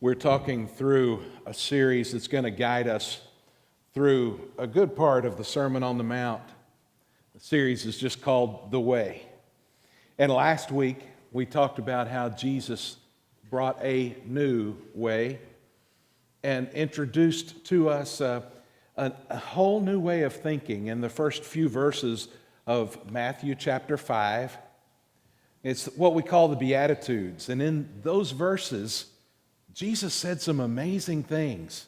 We're talking through a series that's going to guide us through a good part of the Sermon on the Mount. The series is just called The Way. And last week, we talked about how Jesus brought a new way and introduced to us a whole new way of thinking in the first few verses of Matthew chapter 5. It's what we call the Beatitudes. And in those verses, Jesus said some amazing things.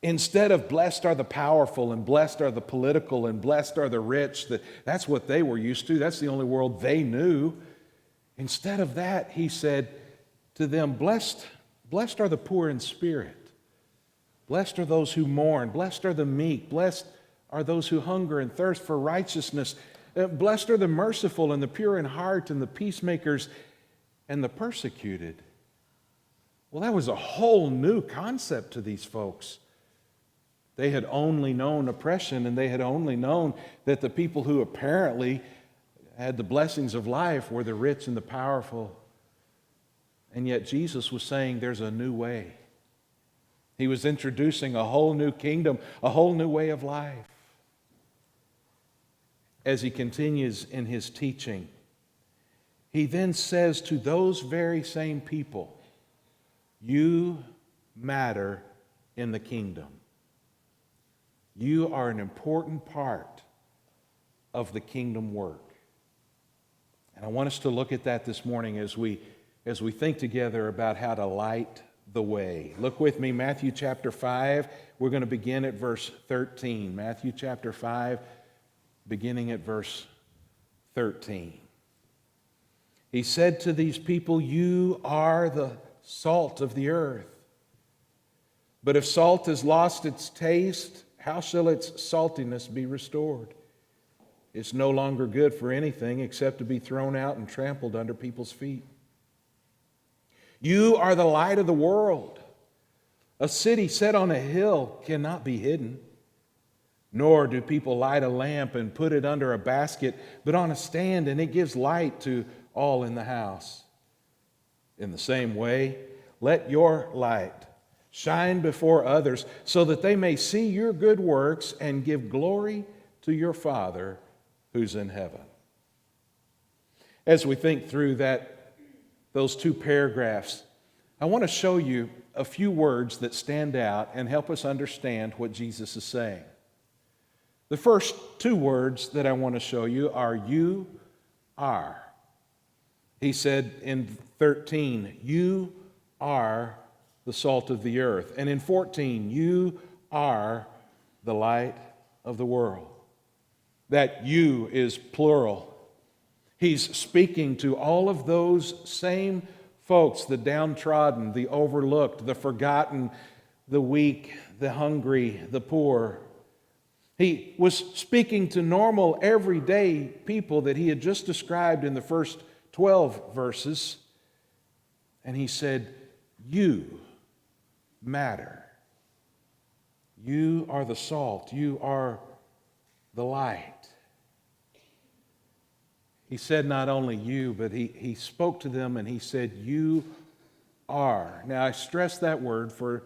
Instead of blessed are the powerful and blessed are the political and blessed are the rich, that's what they were used to. That's the only world they knew. Instead of that, he said to them, blessed are the poor in spirit. Blessed are those who mourn. Blessed are the meek. Blessed are those who hunger and thirst for righteousness. Blessed are the merciful and the pure in heart and the peacemakers and the persecuted. Well, that was a whole new concept to these folks. They had only known oppression, and they had only known that the people who apparently had the blessings of life were the rich and the powerful. And yet Jesus was saying there's a new way. He was introducing a whole new kingdom, a whole new way of life. As he continues in his teaching, he then says to those very same people, you matter in the kingdom. You are an important part of the kingdom work. And I want us to look at that this morning as we think together about how to light the way. Look with me, Matthew chapter 5. We're going to begin at verse 13. Matthew chapter 5, beginning at verse 13. He said to these people, you are the salt of the earth. But if salt has lost its taste, how shall its saltiness be restored? It's no longer good for anything except to be thrown out and trampled under people's feet. You are the light of the world. A city set on a hill cannot be hidden. Nor do people light a lamp and put it under a basket, but on a stand, and it gives light to all in the house. In the same way, let your light shine before others so that they may see your good works and give glory to your Father who's in heaven. As we think through those two paragraphs, I want to show you a few words that stand out and help us understand what Jesus is saying. The first two words that I want to show you are you are. He said in 13, you are the salt of the earth. And in 14, you are the light of the world. That you is plural. He's speaking to all of those same folks, the downtrodden, the overlooked, the forgotten, the weak, the hungry, the poor. He was speaking to normal, everyday people that he had just described in the first 12 verses. And he said, you matter. You are the salt. You are the light. He said not only you, but he spoke to them and he said, you are. Now, I stress that word for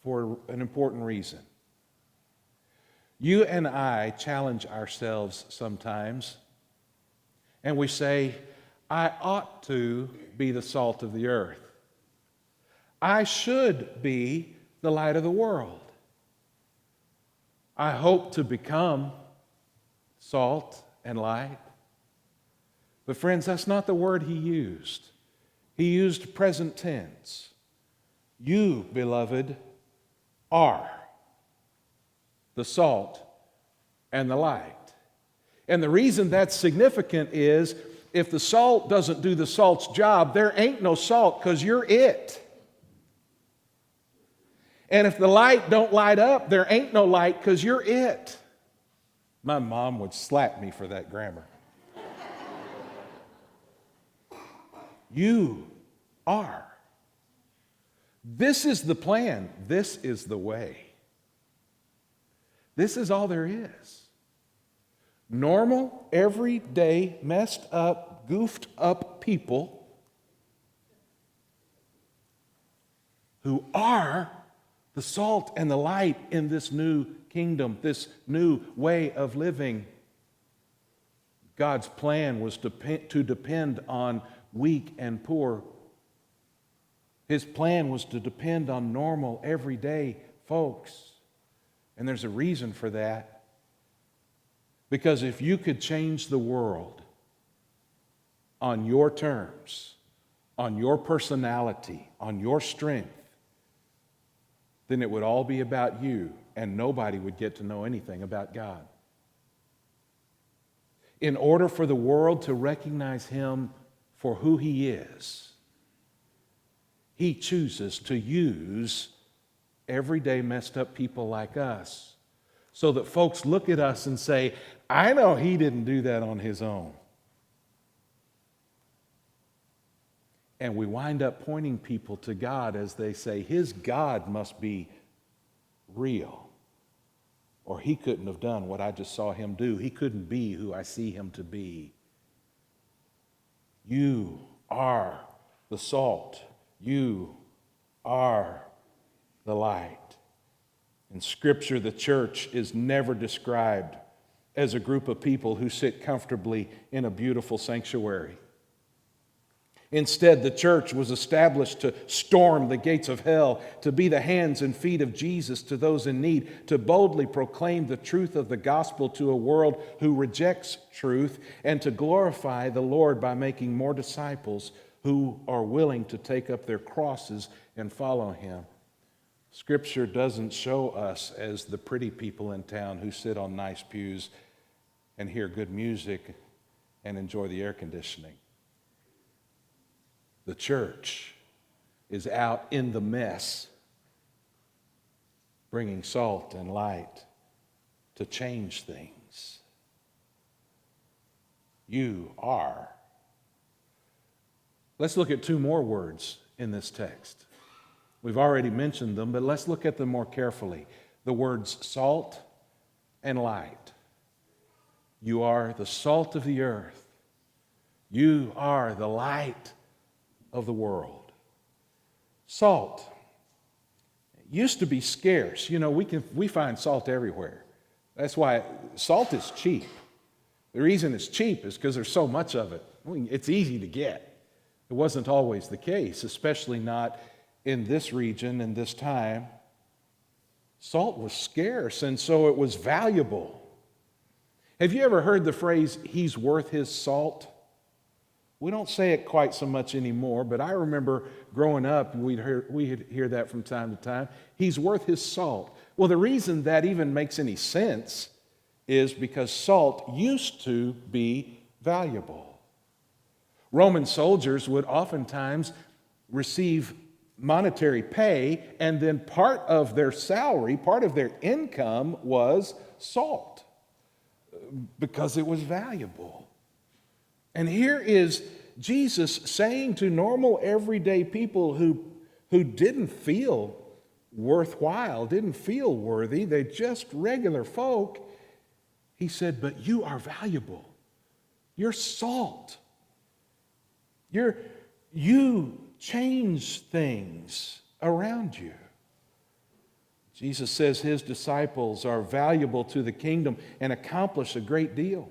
an important reason. You and I challenge ourselves sometimes, and we say, I ought to be the salt of the earth. I should be the light of the world. I hope to become salt and light. But friends, that's not the word he used. He used present tense. You, beloved, are the salt and the light. And the reason that's significant is if the salt doesn't do the salt's job, there ain't no salt because you're it. And if the light don't light up, there ain't no light because you're it. My mom would slap me for that grammar. You are. This is the plan. This is the way. This is all there is. Normal, everyday, messed up, goofed up people who are the salt and the light in this new kingdom, this new way of living. God's plan was to depend on weak and poor. His plan was to depend on normal, everyday folks. And there's a reason for that. Because if you could change the world on your terms, on your personality, on your strength, then it would all be about you, and nobody would get to know anything about God. In order for the world to recognize Him for who He is, He chooses to use everyday messed up people like us so that folks look at us and say, I know He didn't do that on His own. And we wind up pointing people to God as they say, His God must be real, or He couldn't have done what I just saw Him do. He couldn't be who I see Him to be. You are the salt. You are the light. In Scripture, the church is never described as a group of people who sit comfortably in a beautiful sanctuary. Instead, the church was established to storm the gates of hell, to be the hands and feet of Jesus to those in need, to boldly proclaim the truth of the gospel to a world who rejects truth, and to glorify the Lord by making more disciples who are willing to take up their crosses and follow Him. Scripture doesn't show us as the pretty people in town who sit on nice pews and hear good music and enjoy the air conditioning. The church is out in the mess, bringing salt and light to change things. You are. Let's look at two more words in this text. We've already mentioned them, but let's look at them more carefully. The words salt and light. You are the salt of the earth. You are the light of the world. Salt used to be scarce. You know, we find salt everywhere. That's why salt is cheap. The reason it's cheap is because there's so much of it. It's easy to get. It wasn't always the case, especially not in this region and this time. Salt was scarce, and so it was valuable. Have you ever heard the phrase, he's worth his salt? We don't say it quite so much anymore, but I remember growing up, we'd hear that from time to time. He's worth his salt. Well, the reason that even makes any sense is because salt used to be valuable. Roman soldiers would oftentimes receive monetary pay, and then part of their salary, part of their income was salt because it was valuable. And here is Jesus saying to normal, everyday people who didn't feel worthwhile, didn't feel worthy, they're just regular folk, He said, but you are valuable. You're salt. You change things around you. Jesus says His disciples are valuable to the kingdom and accomplish a great deal.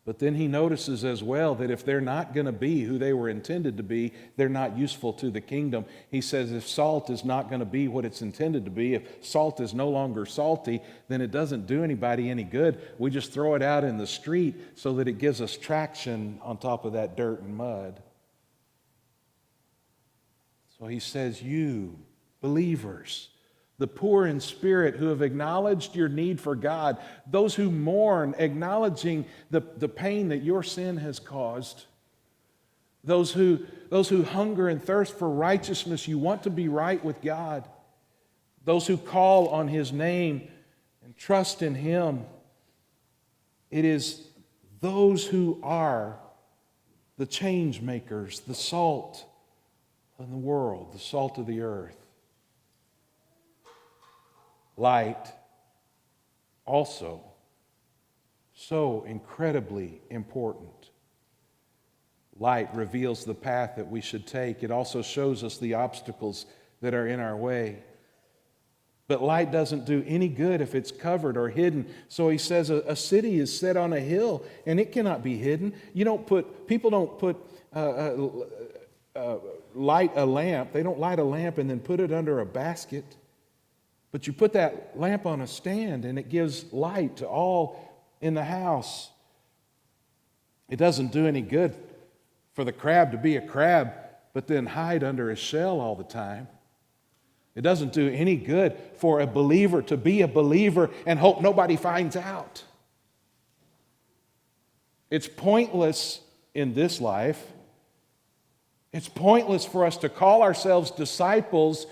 But then He notices as well that if they're not going to be who they were intended to be, they're not useful to the kingdom. He says if salt is not going to be what it's intended to be, if salt is no longer salty, then it doesn't do anybody any good. We just throw it out in the street so that it gives us traction on top of that dirt and mud. So He says, you believers, the poor in spirit who have acknowledged your need for God, those who mourn, acknowledging the pain that your sin has caused, those who hunger and thirst for righteousness, you want to be right with God, those who call on His name and trust in Him. It is those who are the change makers, the salt of the world, the salt of the earth. Light, also so incredibly important. Light reveals the path that we should take. It also shows us the obstacles that are in our way. But light doesn't do any good if it's covered or hidden. So he says a city is set on a hill and it cannot be hidden. People don't light a lamp. They don't light a lamp and then put it under a basket. But you put that lamp on a stand and it gives light to all in the house. It doesn't do any good for the crab to be a crab, but then hide under his shell all the time. It doesn't do any good for a believer to be a believer and hope nobody finds out. It's pointless in this life. It's pointless for us to call ourselves disciples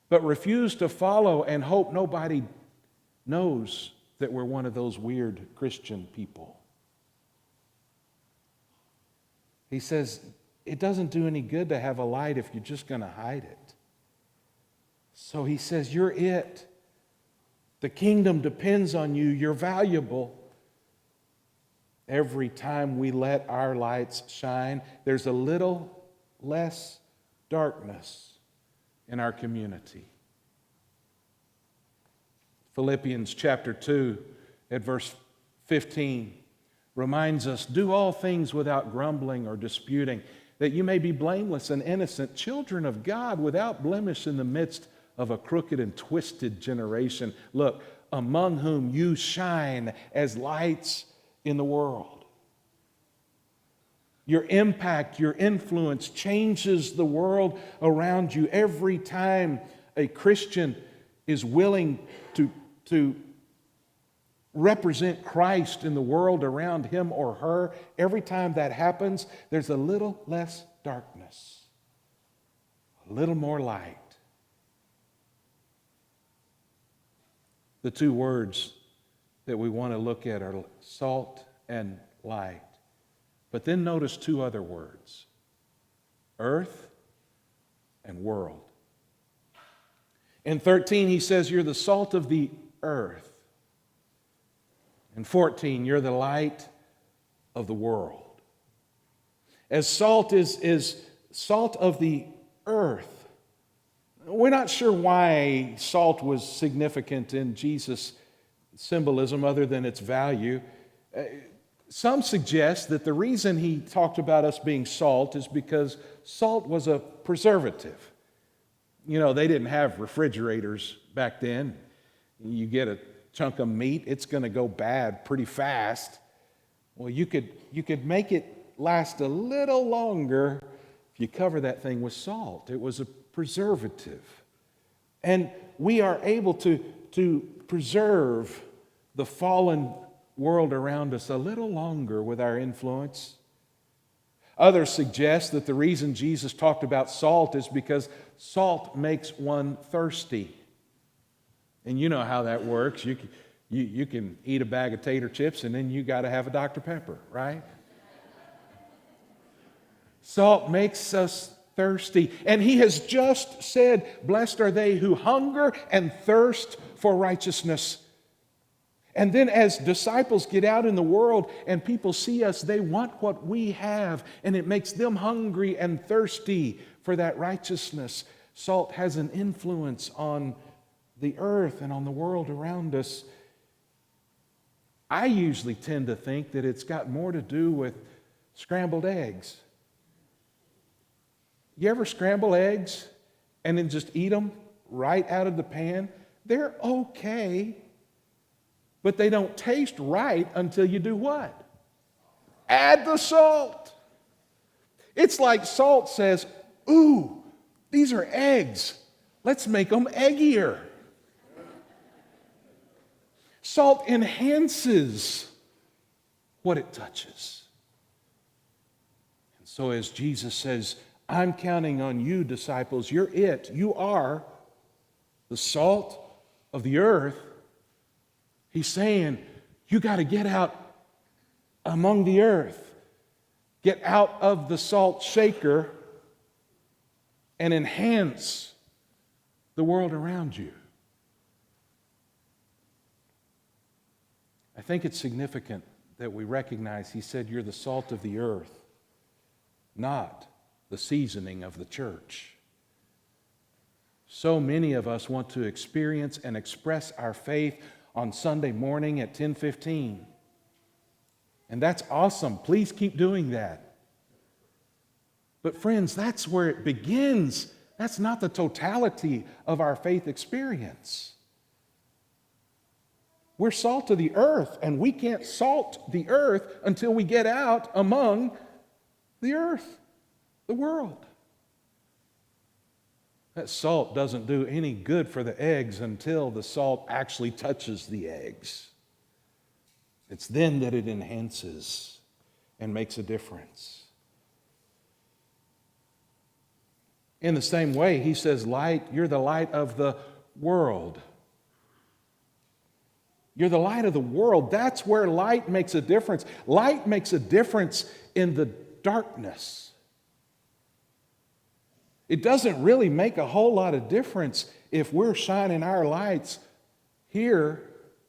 but refuse to follow and hope nobody knows that we're one of those weird Christian people. He says, it doesn't do any good to have a light if you're just going to hide it. So he says, you're it. The kingdom depends on you. You're valuable. Every time we let our lights shine, there's a little less darkness in our community. Philippians chapter 2 at verse 15 reminds us, do all things without grumbling or disputing, that you may be blameless and innocent, children of God without blemish in the midst of a crooked and twisted generation. Look, among whom you shine as lights in the world. Your impact, your influence changes the world around you. Every time a Christian is willing to represent Christ in the world around him or her, every time that happens, there's a little less darkness, a little more light. The two words that we want to look at are salt and light. But then notice two other words, earth and world. In 13, he says, you're the salt of the earth. In 14, you're the light of the world. As salt is salt of the earth. We're not sure why salt was significant in Jesus' symbolism other than its value. Some suggest that the reason he talked about us being salt is because salt was a preservative. You know, they didn't have refrigerators back then. You get a chunk of meat, it's going to go bad pretty fast. Well, you could make it last a little longer if you cover that thing with salt. It was a preservative. And we are able to preserve the fallen world around us a little longer with our influence. Others suggest that the reason Jesus talked about salt is because salt makes one thirsty. And you know how that works. You can eat a bag of tater chips and then you got to have a Dr. Pepper, right? Salt makes us thirsty. And he has just said, blessed are they who hunger and thirst for righteousness. And then as disciples get out in the world and people see us, they want what we have, and it makes them hungry and thirsty for that righteousness. Salt has an influence on the earth and on the world around us. I usually tend to think that it's got more to do with scrambled eggs. You ever scramble eggs and then just eat them right out of the pan? They're okay, but they don't taste right until you do what? Add the salt. It's like salt says, ooh, these are eggs. Let's make them eggier. Salt enhances what it touches. And so as Jesus says, I'm counting on you, disciples. You're it. You are the salt of the earth. He's saying, you got to get out among the earth. Get out of the salt shaker and enhance the world around you. I think it's significant that we recognize he said, you're the salt of the earth. not the seasoning of the church. So many of us want to experience and express our faith on Sunday morning at 10:15. And that's awesome. Please keep doing that. But friends, that's where it begins. That's not the totality of our faith experience. We're salt of the earth, and we can't salt the earth until we get out among the earth, the world. That salt doesn't do any good for the eggs until the salt actually touches the eggs. It's then that it enhances and makes a difference. In the same way, he says, light, you're the light of the world. You're the light of the world. That's where light makes a difference. Light makes a difference in the darkness. It doesn't really make a whole lot of difference if we're shining our lights here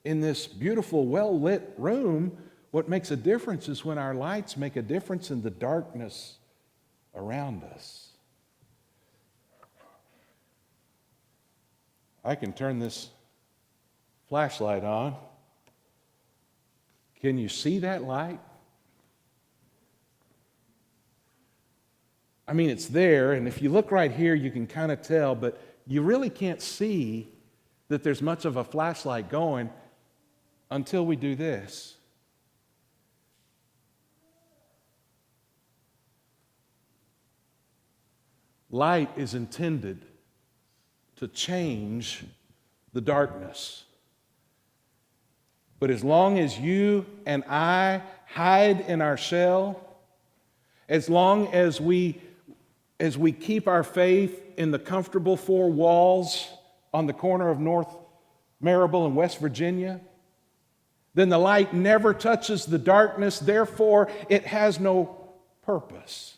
in this beautiful, well-lit room. What makes a difference is when our lights make a difference in the darkness around us. I can turn this flashlight on. Can you see that light? I mean, it's there, and if you look right here, you can kind of tell, but you really can't see that there's much of a flashlight going until we do this. Light is intended to change the darkness. But as long as you and I hide in our shell, as long as we keep our faith in the comfortable four walls on the corner of North Marable and West Virginia, then the light never touches the darkness, therefore it has no purpose.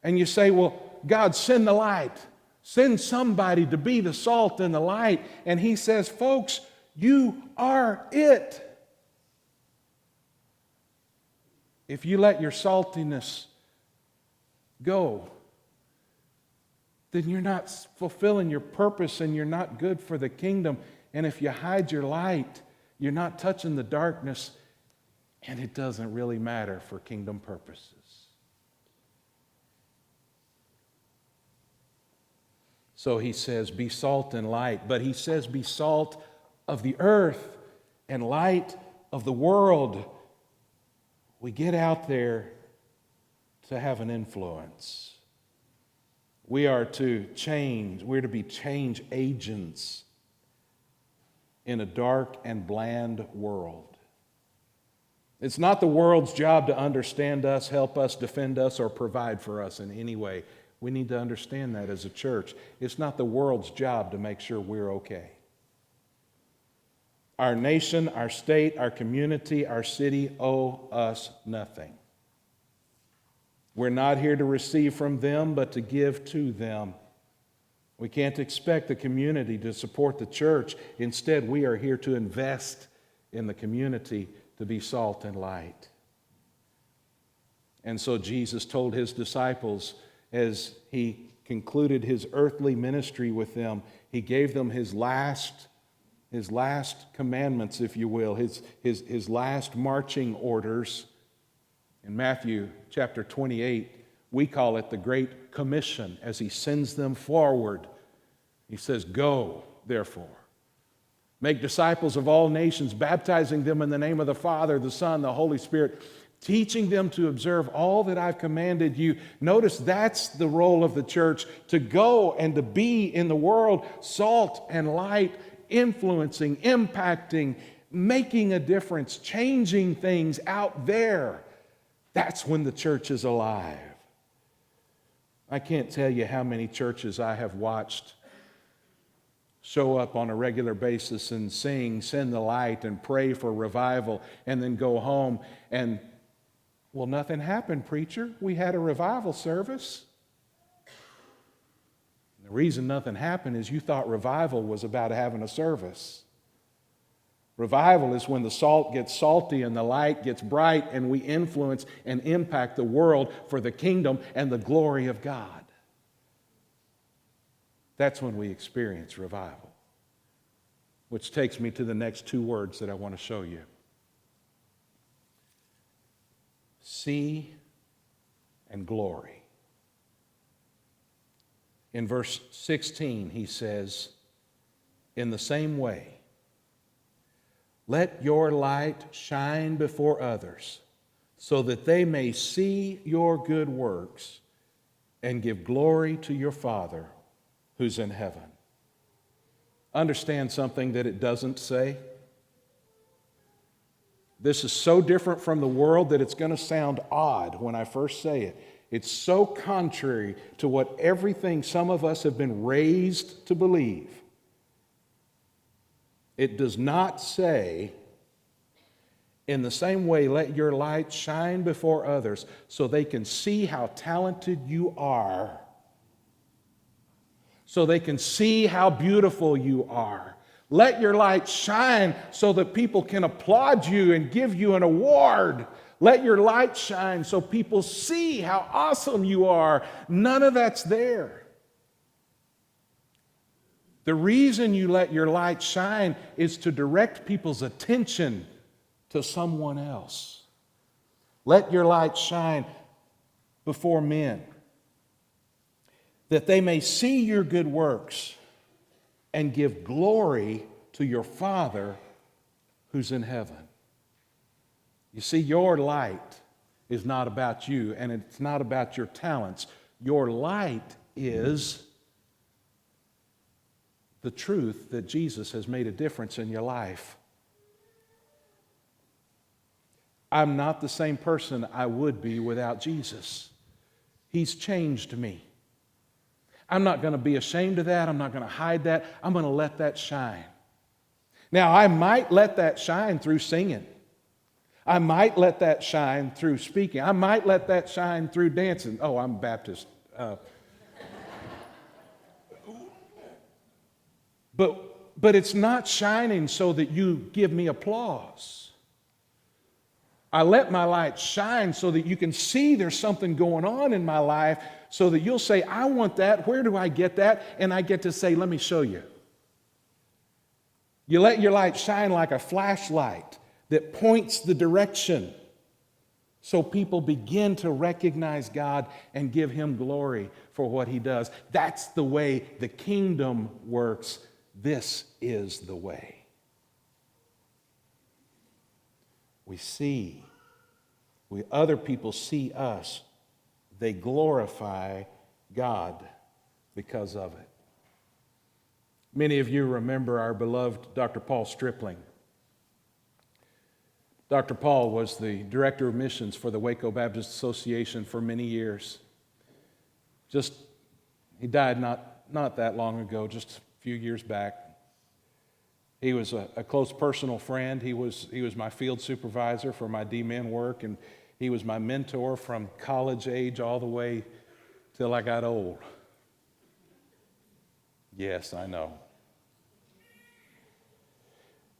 And you say, well, God, send the light. Send somebody to be the salt and the light. And he says, folks, you are it. If you let your saltiness go, then you're not fulfilling your purpose and you're not good for the kingdom. And if you hide your light, you're not touching the darkness, and it doesn't really matter for kingdom purposes. So he says, be salt and light. But he says, be salt of the earth and light of the world. We get out there to have an influence. We are to change. We're to be change agents in a dark and bland world. It's not the world's job to understand us, help us, defend us, or provide for us in any way. We need to understand that as a church. It's not the world's job to make sure we're okay. Our nation, our state, our community, our city owe us nothing. We're not here to receive from them, but to give to them. We can't expect the community to support the church. Instead, we are here to invest in the community to be salt and light. And so Jesus told his disciples, as he concluded his earthly ministry with them, he gave them his last commandments, if you will, his last marching orders. In Matthew chapter 28, we call it the Great Commission. As he sends them forward, he says, go, therefore, make disciples of all nations, baptizing them in the name of the Father, the Son, the Holy Spirit, teaching them to observe all that I've commanded you. Notice that's the role of the church, to go and to be in the world, salt and light, influencing, impacting, making a difference, changing things out there. That's when the church is alive. I can't tell you how many churches I have watched show up on a regular basis and sing, send the light, and pray for revival, and then go home and, well, nothing happened, preacher. We had a revival service. The reason nothing happened is you thought revival was about having a service. Revival is when the salt gets salty and the light gets bright and we influence and impact the world for the kingdom and the glory of God. That's when we experience revival. Which takes me to the next two words that I want to show you. See and glory. In verse 16, he says, in the same way, let your light shine before others, so that they may see your good works and give glory to your Father who's in heaven. Understand something that it doesn't say? This is so different from the world that it's going to sound odd when I first say it. It's so contrary to what everything some of us have been raised to believe. It does not say, in the same way, let your light shine before others so they can see how talented you are, so they can see how beautiful you are. Let your light shine so that people can applaud you and give you an award. Let your light shine so people see how awesome you are. None of that's there. The reason you let your light shine is to direct people's attention to someone else. Let your light shine before men, that they may see your good works and give glory to your Father who's in heaven. You see, your light is not about you, and it's not about your talents. Your light is the truth that Jesus has made a difference in your life. I'm not the same person I would be without Jesus. He's changed me. I'm not going to be ashamed of that. I'm not going to hide that. I'm going to let that shine. Now, I might let that shine through singing. I might let that shine through speaking. I might let that shine through dancing. Oh, I'm Baptist. But it's not shining so that you give me applause. I let my light shine so that you can see there's something going on in my life, so that you'll say, I want that. Where do I get that? And I get to say, let me show you. You let your light shine like a flashlight that points the direction, so people begin to recognize God and give Him glory for what He does. That's the way the kingdom works. This is the way. Other people see us. They glorify God because of it. Many of you remember our beloved Dr. Paul Stripling. Dr. Paul was the director of missions for the Waco Baptist Association for many years. He died not that long ago, just a few years back. He was a close personal friend. He was my field supervisor for my D-Min work, and he was my mentor from college age all the way till I got old. Yes, I know.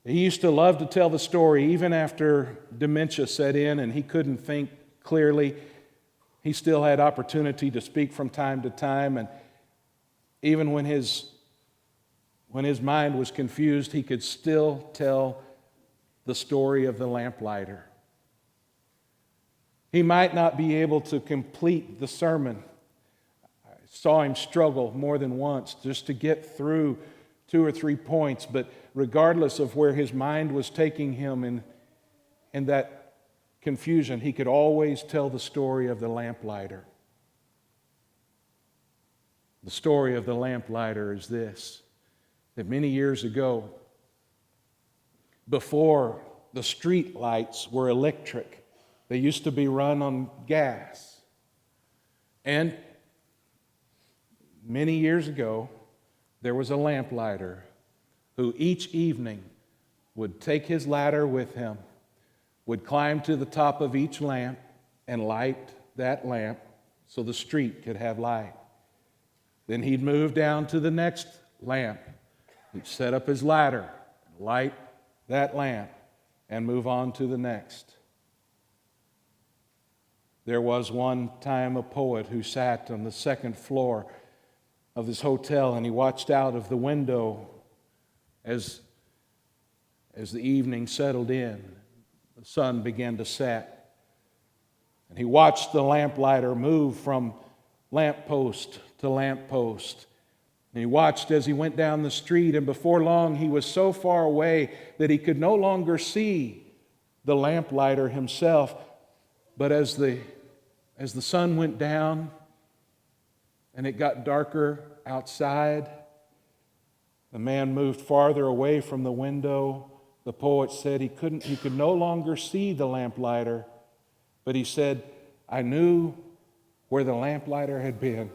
He used to love to tell the story, even after dementia set in and he couldn't think clearly. He still had opportunity to speak from time to time, and even when his mind was confused, he could still tell the story of the lamplighter. He might not be able to complete the sermon. I saw him struggle more than once just to get through 2 or 3 points, but regardless of where his mind was taking him in that confusion, he could always tell the story of the lamplighter. The story of the lamplighter is this: that many years ago, before the street lights were electric, they used to be run on gas. And many years ago, there was a lamplighter who each evening would take his ladder with him, would climb to the top of each lamp and light that lamp so the street could have light. Then he'd move down to the next lamp. He'd set up his ladder, light that lamp and move on to the next. There was one time a poet who sat on the second floor of this hotel, and he watched out of the window as the evening settled in. The sun began to set. And he watched the lamplighter move from lamppost to lamppost. And he watched as he went down the street, and before long he was so far away that he could no longer see the lamplighter himself. But as the sun went down and it got darker outside, the man moved farther away from the window. The poet said he could no longer see the lamplighter, but he said, "I knew where the lamplighter had been."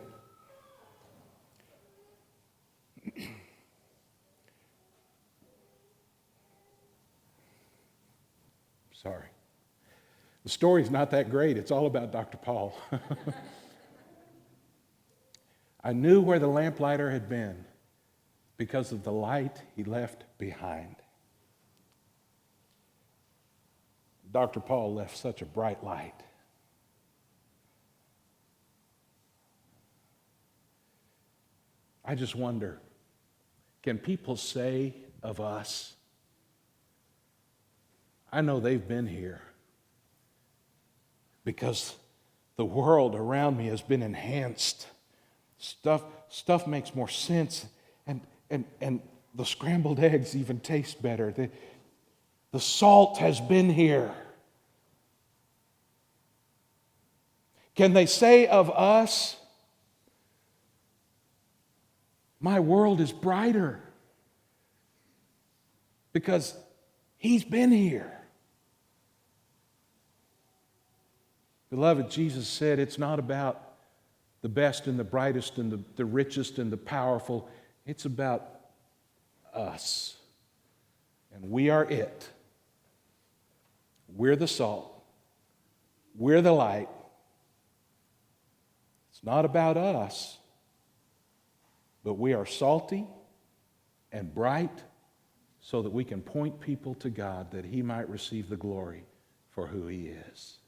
Sorry. The story's not that great. It's all about Dr. Paul. I knew where the lamplighter had been because of the light he left behind. Dr. Paul left such a bright light. I just wonder, can people say of us, I know they've been here because the world around me has been enhanced. Stuff makes more sense, and the scrambled eggs even taste better. The salt has been here. Can they say of us, my world is brighter because he's been here? Beloved, Jesus said it's not about the best and the brightest and the richest and the powerful. It's about us. And we are it. We're the salt. We're the light. It's not about us, but we are salty and bright so that we can point people to God, that he might receive the glory for who he is.